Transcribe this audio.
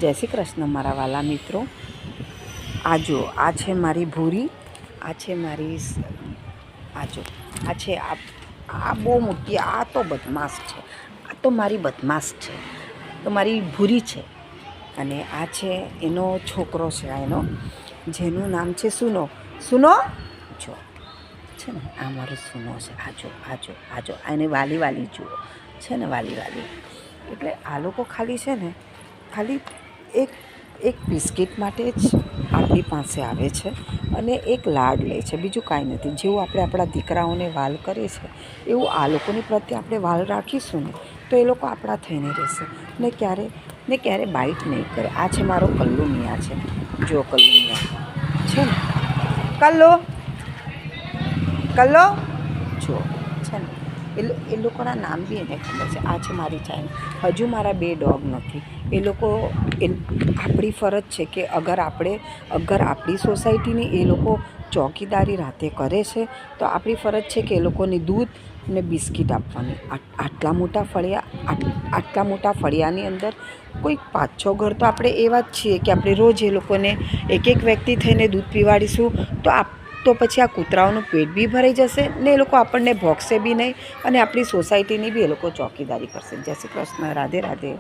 જય શ્રી કૃષ્ણ મારા વાલા મિત્રો. આ જો આ છે મારી ભૂરી, આ છે મારી આ છે આ બહુ મોટી, આ તો બદમાશ છે, આ તો મારી બદમાશ છે, તો મારી ભૂરી છે. અને આ છે એનો છોકરો છે, એનો જેનું નામ છે સુનો. સુનો જો છે ને, આ મારો સુનો છે. આજો એને વાલી જુઓ છે ને, વાલી. એટલે આ લોકો ખાલી છે ને, ખાલી એક બિસ્કિટ માટે જ આપણી પાસે આવે છે અને એક લાડ લે છે, બીજું કાંઈ નથી. જેવું આપણે આપણા દીકરાઓને વાલ કરીએ છીએ એવું આ લોકોની પ્રત્યે આપણે વાલ રાખીશું ને તો એ લોકો આપણા થઈને રહેશે ને ક્યારે બાઇટ નહીં કરે. આ છે મારો કલ્લુ મિયા છે, જો કલ્લુ મિયા છે ને, કલ્લો જો છે ને, એ લોકોના નામ બી એને ખબર છે. આ છે મારી ચાઇના. હજુ મારા 2 ડોગ નથી. એ લોકો આપણી ફરજ છે કે અગર આપણી સોસાયટીની એ લોકો ચોકીદારી રાતે કરે છે તો આપણી ફરજ છે કે એ લોકોને દૂધ ને બિસ્કિટ આપવાની. આટલા મોટા ફળિયાની અંદર કોઈ 5-6 ઘર તો આપણે એવા જ છીએ કે આપણે રોજ એ લોકોને એક વ્યક્તિ થઈને દૂધ પીવાડીશું તો પછી આ કૂતરાઓનું પેટ બી ભરાઈ જશે ને એ લોકો આપણને ભોંકશે બી નહીં અને આપણી સોસાયટીની બી એ લોકો ચોકીદારી કરશે. જય શ્રી કૃષ્ણ. રાધે રાધે.